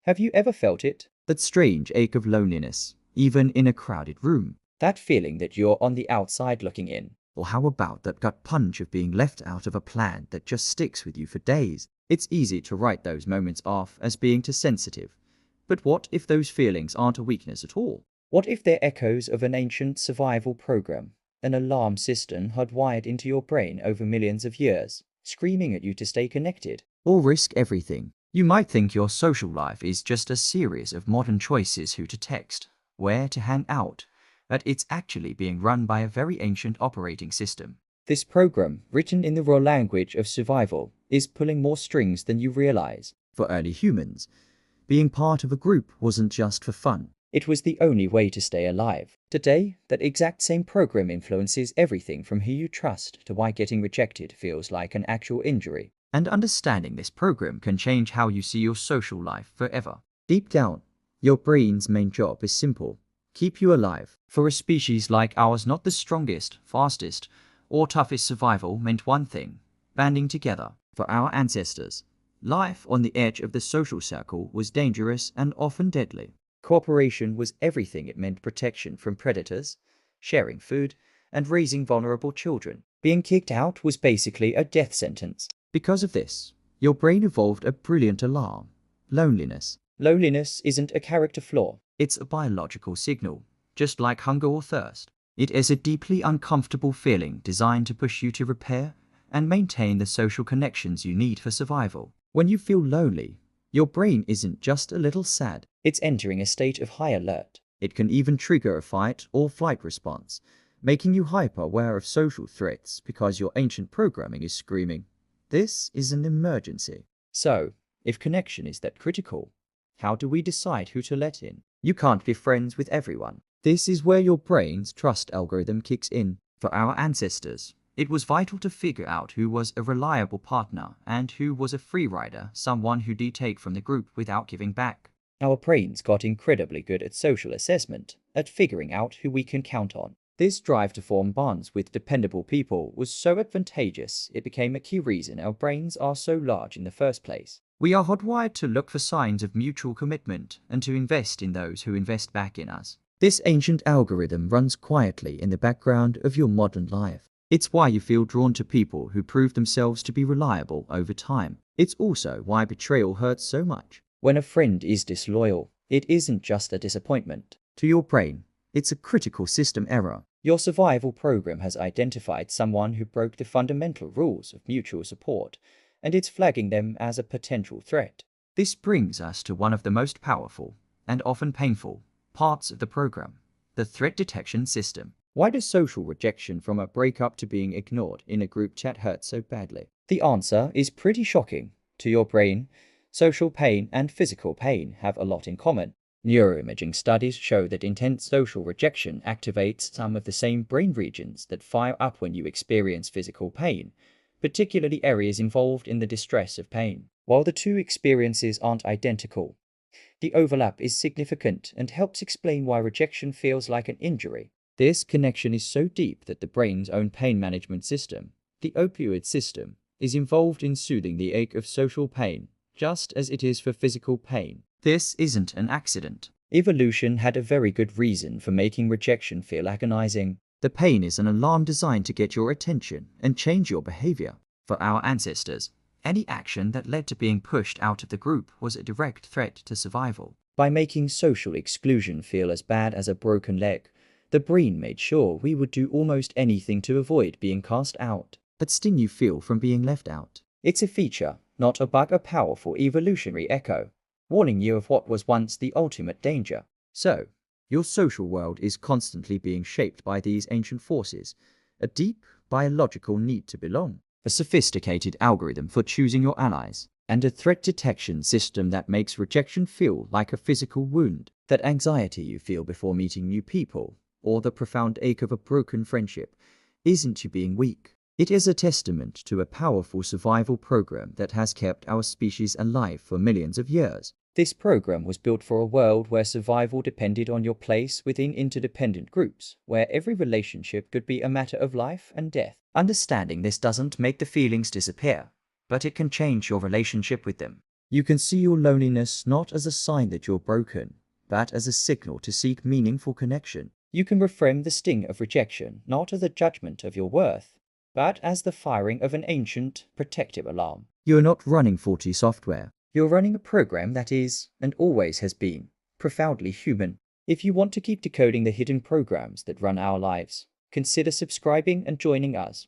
Have you ever felt it? That strange ache of loneliness, even in a crowded room. That feeling that you're on the outside looking in. Or how about that gut punch of being left out of a plan that just sticks with you for days? It's easy to write those moments off as being too sensitive. But what if those feelings aren't a weakness at all? What if they're echoes of an ancient survival program, an alarm system hardwired into your brain over millions of years, screaming at you to stay connected? Or risk everything? You might think your social life is just a series of modern choices: who to text, where to hang out, but it's actually being run by a very ancient operating system. This program, written in the raw language of survival, is pulling more strings than you realize. For early humans, being part of a group wasn't just for fun. It was the only way to stay alive. Today, that exact same program influences everything from who you trust to why getting rejected feels like an actual injury. And understanding this program can change how you see your social life forever. Deep down, your brain's main job is simple: keep you alive. For a species like ours, not the strongest, fastest, or toughest survival meant one thing: banding together. For our ancestors, life on the edge of the social circle was dangerous and often deadly. Cooperation was everything. It meant protection from predators, sharing food, and raising vulnerable children. Being kicked out was basically a death sentence. Because of this, your brain evolved a brilliant alarm: loneliness. Loneliness isn't a character flaw. It's a biological signal, just like hunger or thirst. It is a deeply uncomfortable feeling designed to push you to repair and maintain the social connections you need for survival. When you feel lonely, your brain isn't just a little sad. It's entering a state of high alert. It can even trigger a fight or flight response, making you hyper-aware of social threats because your ancient programming is screaming, "This is an emergency." So, if connection is that critical, how do we decide who to let in? You can't be friends with everyone. This is where your brain's trust algorithm kicks in. For our ancestors, it was vital to figure out who was a reliable partner and who was a free rider, someone who'd take from the group without giving back. Our brains got incredibly good at social assessment, at figuring out who we can count on. This drive to form bonds with dependable people was so advantageous, it became a key reason our brains are so large in the first place. We are hardwired to look for signs of mutual commitment and to invest in those who invest back in us. This ancient algorithm runs quietly in the background of your modern life. It's why you feel drawn to people who prove themselves to be reliable over time. It's also why betrayal hurts so much. When a friend is disloyal, it isn't just a disappointment. To your brain, it's a critical system error. Your survival program has identified someone who broke the fundamental rules of mutual support, and it's flagging them as a potential threat. This brings us to one of the most powerful, and often painful, parts of the program: the threat detection system. Why does social rejection from a breakup to being ignored in a group chat hurt so badly? The answer is pretty shocking. To your brain, social pain and physical pain have a lot in common. Neuroimaging studies show that intense social rejection activates some of the same brain regions that fire up when you experience physical pain, particularly areas involved in the distress of pain. While the two experiences aren't identical, the overlap is significant and helps explain why rejection feels like an injury. This connection is so deep that the brain's own pain management system, the opioid system, is involved in soothing the ache of social pain, just as it is for physical pain. This isn't an accident. Evolution had a very good reason for making rejection feel agonizing. The pain is an alarm designed to get your attention and change your behavior. For our ancestors, any action that led to being pushed out of the group was a direct threat to survival. By making social exclusion feel as bad as a broken leg, the brain made sure we would do almost anything to avoid being cast out. That sting you feel from being left out. It's a feature, not a bug, a powerful evolutionary echo, warning you of what was once the ultimate danger. So, your social world is constantly being shaped by these ancient forces, a deep biological need to belong, a sophisticated algorithm for choosing your allies, and a threat detection system that makes rejection feel like a physical wound. That anxiety you feel before meeting new people, or the profound ache of a broken friendship, isn't you being weak. It is a testament to a powerful survival program that has kept our species alive for millions of years. This program was built for a world where survival depended on your place within interdependent groups, where every relationship could be a matter of life and death. Understanding this doesn't make the feelings disappear, but it can change your relationship with them. You can see your loneliness not as a sign that you're broken, but as a signal to seek meaningful connection. You can reframe the sting of rejection not as a judgment of your worth, but as the firing of an ancient protective alarm. You're not running faulty software. You're running a program that is, and always has been, profoundly human. If you want to keep decoding the hidden programs that run our lives, consider subscribing and joining us.